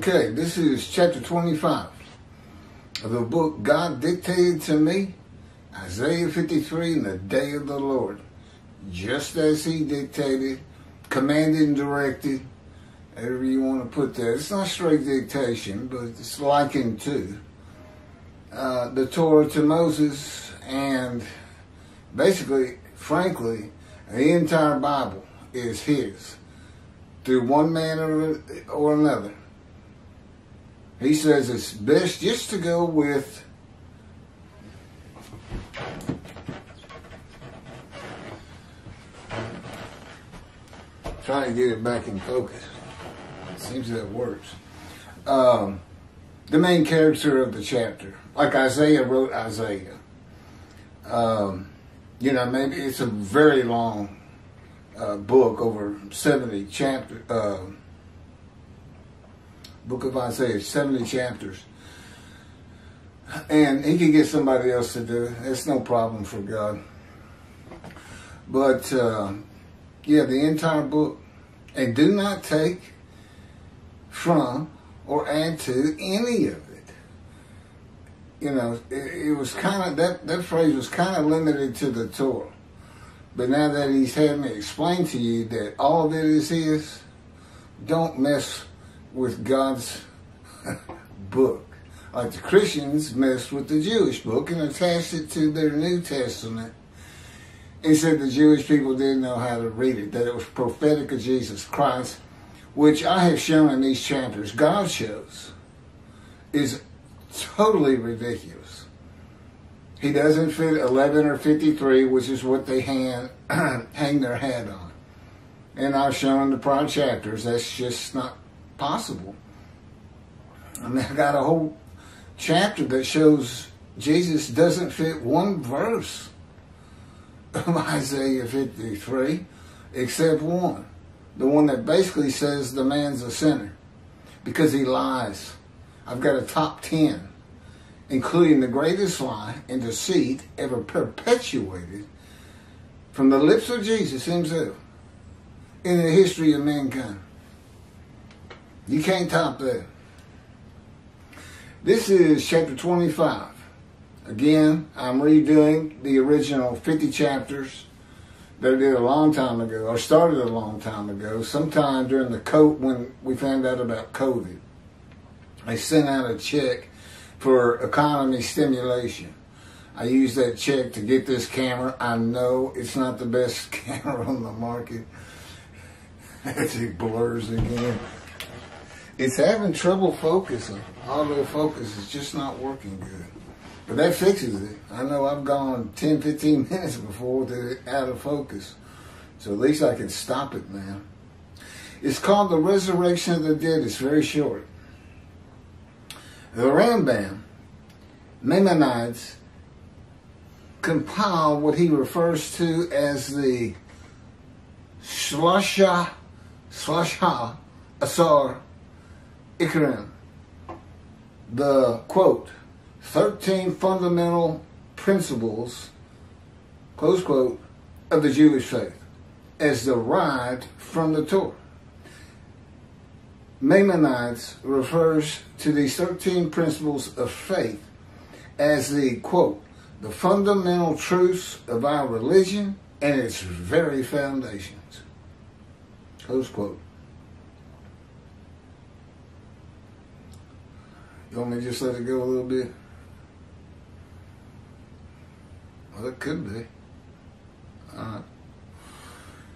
Okay, this is chapter 25 of the book God Dictated to Me, Isaiah 53, in the day of the Lord. Just as he dictated, commanded and directed, however you want to put that. It's not straight dictation, but it's likened to the Torah to Moses, and basically, frankly, the entire Bible is his, through one man or another. He says it's best just to go with trying to get it back in focus. It seems that works. The main character of the chapter, like Isaiah wrote Isaiah. Maybe it's a very long book, over 70 chapters. Book of Isaiah, 70 chapters. And he could get somebody else to do it. It's no problem for God. But, the entire book. And do not take from or add to any of it. It was kind of, that phrase was kind of limited to the Torah. But now that he's had me explain to you that all of it is his, don't mess with God's book. Like the Christians messed with the Jewish book and attached it to their New Testament. He said the Jewish people didn't know how to read it, that it was prophetic of Jesus Christ, which I have shown in these chapters, God shows, is totally ridiculous. He doesn't fit 11 or 53, which is what they hang their hat on. And I've shown in the prior chapters that's just not possible. I mean, I got a whole chapter that shows Jesus doesn't fit one verse of Isaiah 53, except one. The one that basically says the man's a sinner because he lies. I've got a top 10, including the greatest lie and deceit ever perpetuated from the lips of Jesus himself in the history of mankind. You can't top that. This is chapter 25. Again, I'm redoing the original 50 chapters that I did a long time ago, or started a long time ago, sometime during when we found out about COVID. I sent out a check for economy stimulation. I used that check to get this camera. I know it's not the best camera on the market. It blurs again. It's having trouble focusing. Autofocus is just not working good. But that fixes it. I know I've gone 10, 15 minutes before with it out of focus. So at least I can stop it now. It's called The Resurrection of the Dead. It's very short. The Rambam, Maimonides, compiled what he refers to as the Shloshah Asar Ikkarim. The, quote, 13 fundamental principles, close quote, of the Jewish faith, as derived from the Torah. Maimonides refers to these 13 principles of faith as the, quote, the fundamental truths of our religion and its very foundations, close quote. You want me to just let it go a little bit? Well, it could be.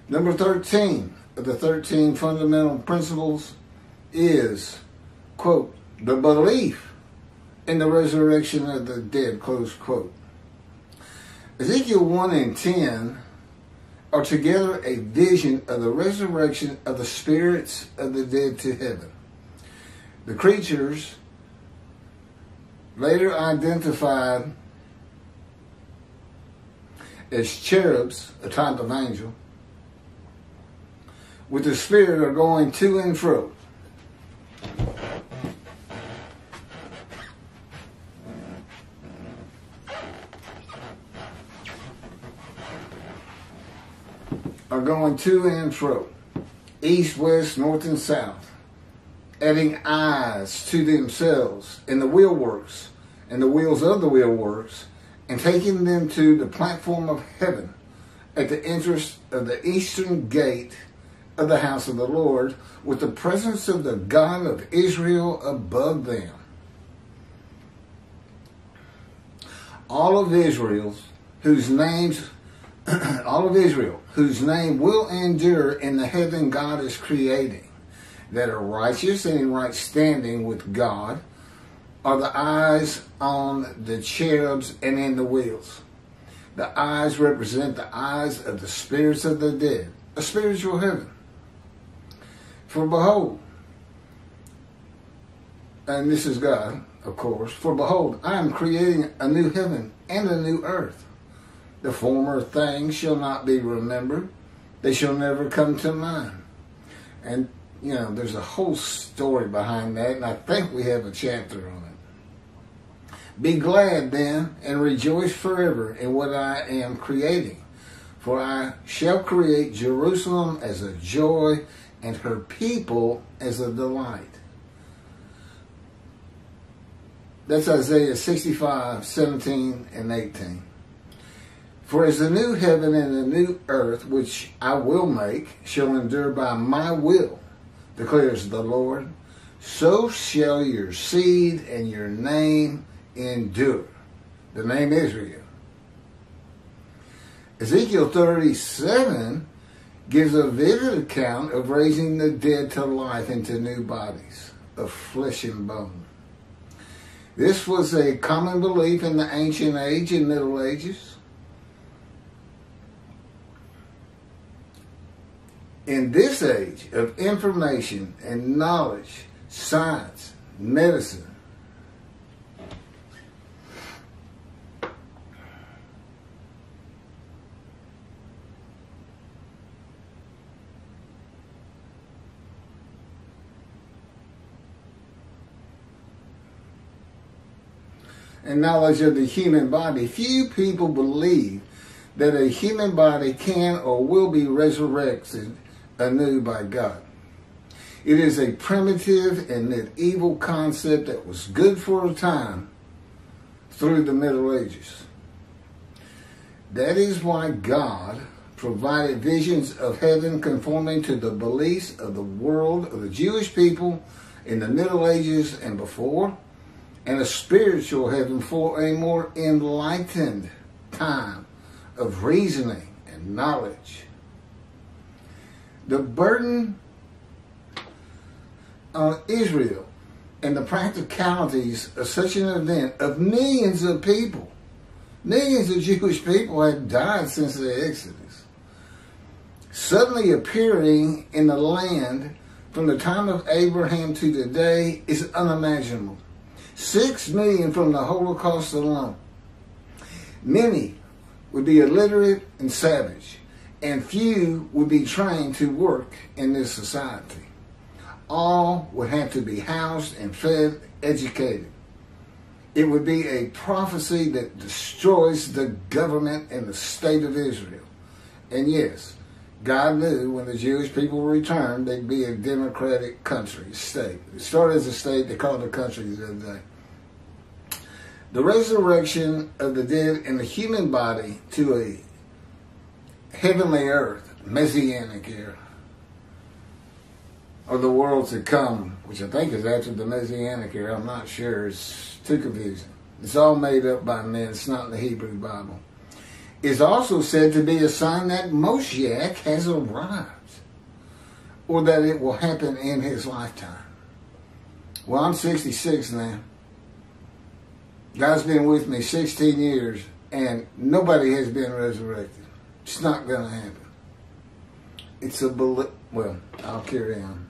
Number 13 of the 13 fundamental principles is, quote, the belief in the resurrection of the dead, close quote. Ezekiel 1 and 10 are together a vision of the resurrection of the spirits of the dead to heaven. The creatures later identified as cherubs, a type of angel, with the spirit are going to and fro. Are going to and fro, east, west, north, and south, adding eyes to themselves in the wheelworks and the wheels of the wheelworks, and taking them to the platform of heaven at the entrance of the eastern gate of the house of the Lord, with the presence of the God of Israel above them. All of Israel, whose name will endure in the heaven God is creating, that are righteous and in right standing with God, are the eyes on the cherubs and in the wheels. The eyes represent the eyes of the spirits of the dead, a spiritual heaven. For behold, and this is God, of course, for behold, I am creating a new heaven and a new earth. The former things shall not be remembered. They shall never come to mind. And, you know, there's a whole story behind that, and I think we have a chapter on it. Be glad then, and rejoice forever in what I am creating. For I shall create Jerusalem as a joy, and her people as a delight. That's Isaiah 65, 17 and 18. For as the new heaven and the new earth, which I will make, shall endure by my will, declares the Lord, so shall your seed and your name endure. The name Israel. Ezekiel 37 gives a vivid account of raising the dead to life into new bodies of flesh and bone. This was a common belief in the ancient age and Middle Ages. In this age of information and knowledge, science, medicine, and knowledge of the human body, few people believe that a human body can or will be resurrected anew by God. It is a primitive and medieval concept that was good for a time through the Middle Ages. That is why God provided visions of heaven conforming to the beliefs of the world of the Jewish people in the Middle Ages and before, and a spiritual heaven for a more enlightened time of reasoning and knowledge. The burden on Israel and the practicalities of such an event of millions of people, millions of Jewish people had died since the Exodus, suddenly appearing in the land from the time of Abraham to today is unimaginable. 6 million from the Holocaust alone. Many would be illiterate and savage, and few would be trained to work in this society. All would have to be housed and fed, educated. It would be a prophecy that destroys the government and the state of Israel. And yes, God knew when the Jewish people returned, they'd be a democratic country, state. It started as a state, they called it a country the other day. The resurrection of the dead in the human body to a heavenly earth, Messianic era, or the world to come, which I think is after the Messianic era, I'm not sure, it's too confusing. It's all made up by men, it's not in the Hebrew Bible. Is also said to be a sign that Moshiach has arrived, or that it will happen in his lifetime. Well, I'm 66 now. God's been with me 16 years, and nobody has been resurrected. It's not going to happen. It's a belief. Well, I'll carry on.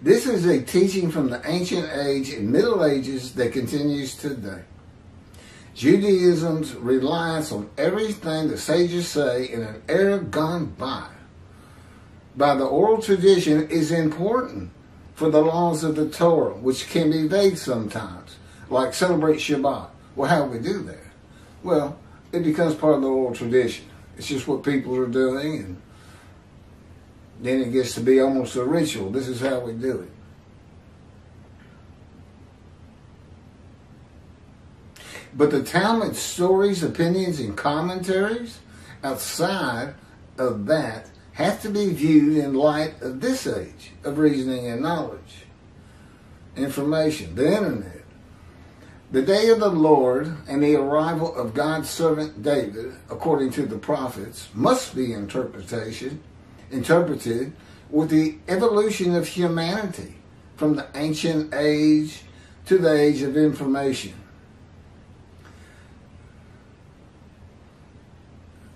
This is a teaching from the ancient age and Middle Ages that continues today. Judaism's reliance on everything the sages say in an era gone by the oral tradition is important for the laws of the Torah, which can be vague sometimes, like celebrate Shabbat. Well, how do we do that? Well, it becomes part of the oral tradition. It's just what people are doing, and Then it gets to be almost a ritual. This is how we do it. But the Talmud's stories, opinions, and commentaries outside of that have to be viewed in light of this age of reasoning and knowledge, information, the internet. The day of the Lord and the arrival of God's servant David, according to the prophets, must be interpreted with the evolution of humanity from the ancient age to the age of information.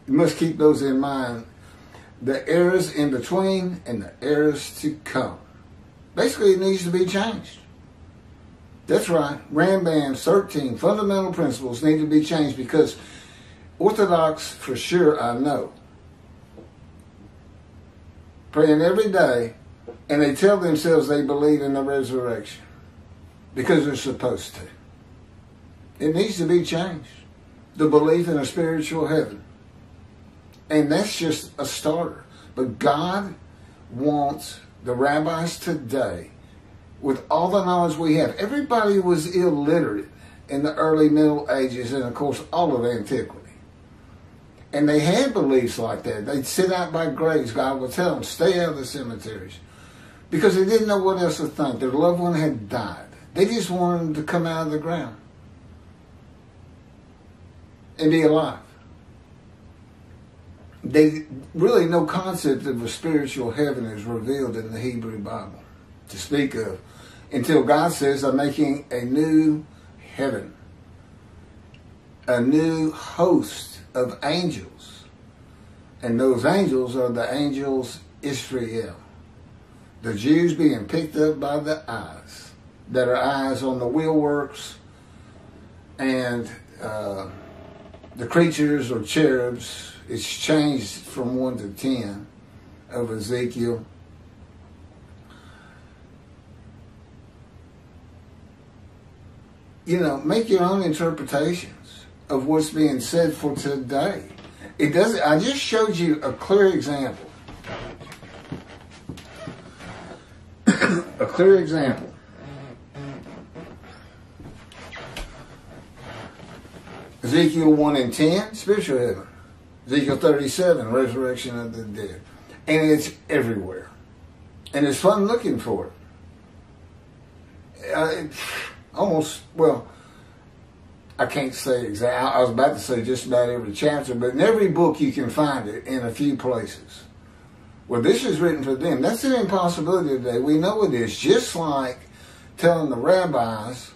You must keep those in mind. The eras in between and the eras to come. Basically, it needs to be changed. That's right. Rambam's 13 fundamental principles need to be changed because Orthodox, for sure, I know, praying every day, and they tell themselves they believe in the resurrection because they're supposed to. It needs to be changed. The belief in a spiritual heaven. And that's just a starter. But God wants the rabbis today, with all the knowledge we have. Everybody was illiterate in the early Middle Ages and, of course, all of antiquity. And they had beliefs like that. They'd sit out by graves. God would tell them, stay out of the cemeteries. Because they didn't know what else to think. Their loved one had died. They just wanted them to come out of the ground and be alive. They really no concept of a spiritual heaven is revealed in the Hebrew Bible to speak of, until God says, I'm making a new heaven, a new host of angels. And those angels are the angels Israel, the Jews being picked up by the eyes, that are eyes on the wheelworks, and the creatures or cherubs. It's changed from 1 to 10 of Ezekiel. You know, make your own interpretations of what's being said for today. It doesn't. I just showed you a clear example. A clear example. Ezekiel 1 and 10, spiritual heaven. Ezekiel 37, resurrection of the dead. And it's everywhere. And it's fun looking for it. Almost, well, I can't say exactly. I was about to say just about every chapter, but in every book you can find it in a few places. Well, this is written for them. That's an impossibility today. We know it is. Just like telling the rabbis,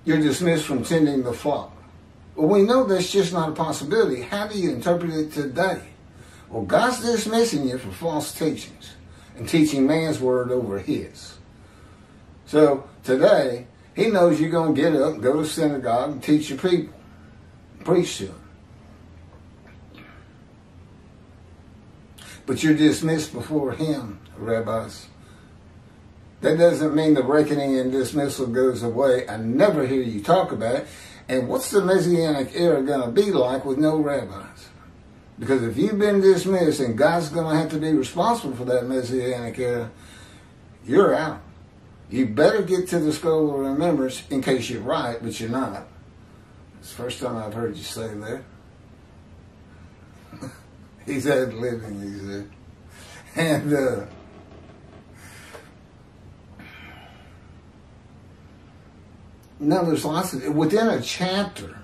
you're dismissed from tending the flock. Well, we know that's just not a possibility. How do you interpret it today? Well, God's dismissing you for false teachings and teaching man's word over his. So today, he knows you're going to get up and go to synagogue and teach your people. Preach to them. But you're dismissed before him, rabbis. That doesn't mean the reckoning and dismissal goes away. I never hear you talk about it. And what's the Messianic era going to be like with no rabbis? Because if you've been dismissed and God's going to have to be responsible for that Messianic era, you're out. You better get to the scroll of remembrance in case you're right, but you're not. It's the first time I've heard you say that. He's ad living, he said. And no, there's lots of, within a chapter,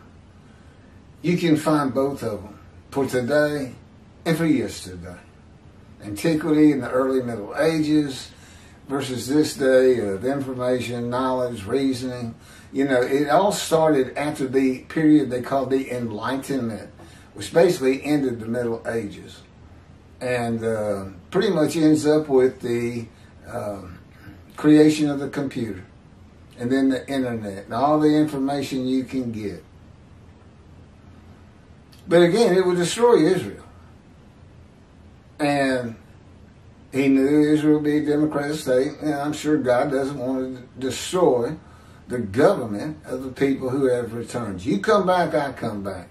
you can find both of them for today and for yesterday. Antiquity in the early Middle Ages versus this day of information, knowledge, reasoning. You know, it all started after the period they called the Enlightenment, which basically ended the Middle Ages. And pretty much ends up with the creation of the computer. And then the internet and all the information you can get. But again, it would destroy Israel. And he knew Israel would be a democratic state. And I'm sure God doesn't want to destroy the government of the people who have returned. You come back, I come back.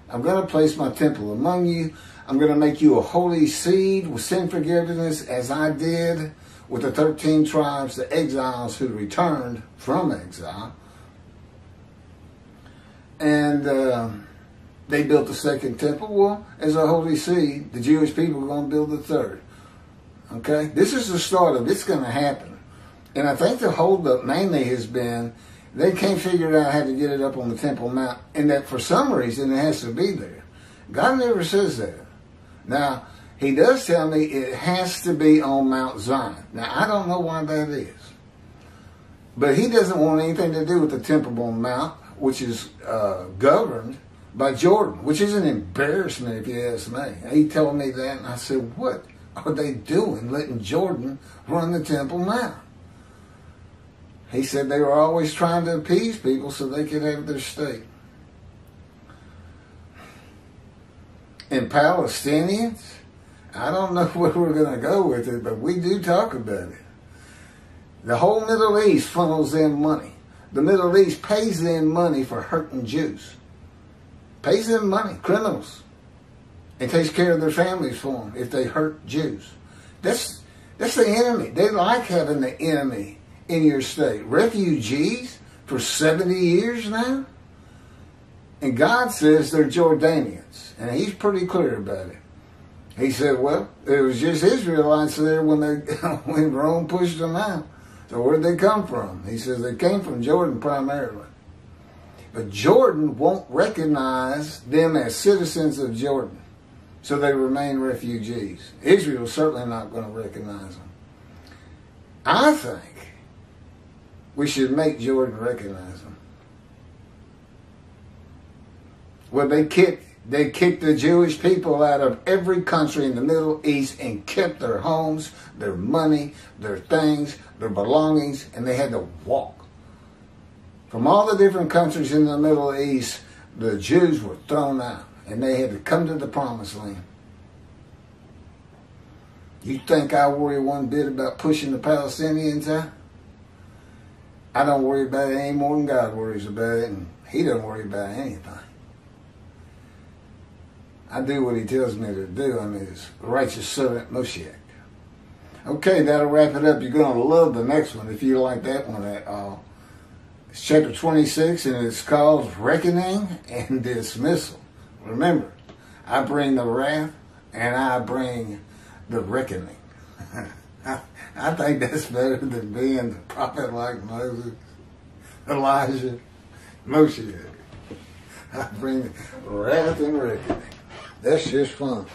I'm going to place my temple among you. I'm going to make you a holy seed with sin forgiveness, as I did with the 13 tribes, the exiles who returned from exile. And they built the second temple. Well, as a holy seed, the Jewish people are going to build the third. Okay? This is the start of it's going to happen. And I think the holdup mainly has been they can't figure out how to get it up on the Temple Mount, and that for some reason it has to be there. God never says that. Now, he does tell me it has to be on Mount Zion. Now, I don't know why that is. But he doesn't want anything to do with the Temple on Mount, which is governed by Jordan, which is an embarrassment if you ask me. He told me that, and I said, what are they doing letting Jordan run the Temple Mount? He said they were always trying to appease people so they could have their state. And Palestinians, I don't know where we're going to go with it, but we do talk about it. The whole Middle East funnels in money. The Middle East pays them money for hurting Jews. Pays them money, criminals. And takes care of their families for them if they hurt Jews. That's the enemy. They like having the enemy in your state. Refugees for 70 years now. And God says they're Jordanians. And he's pretty clear about it. He said, well, it was just Israelites there when Rome pushed them out. So where did they come from? He says they came from Jordan primarily. But Jordan won't recognize them as citizens of Jordan. So they remain refugees. Israel's certainly not going to recognize them. I think we should make Jordan recognize them. Well, they kicked the Jewish people out of every country in the Middle East and kept their homes, their money, their things, their belongings, and they had to walk. From all the different countries in the Middle East, the Jews were thrown out, and they had to come to the Promised Land. You think I worry one bit about pushing the Palestinians out? I don't worry about it any more than God worries about it, and he doesn't worry about anything. I do what he tells me to do. I'm his righteous servant, Moshiach. Okay, that'll wrap it up. You're going to love the next one if you like that one at all. It's chapter 26, and it's called Reckoning and Dismissal. Remember, I bring the wrath, and I bring the reckoning. I think that's better than being the prophet like Moses, Elijah, Moshe. I bring wrath and reckoning. That's just fun.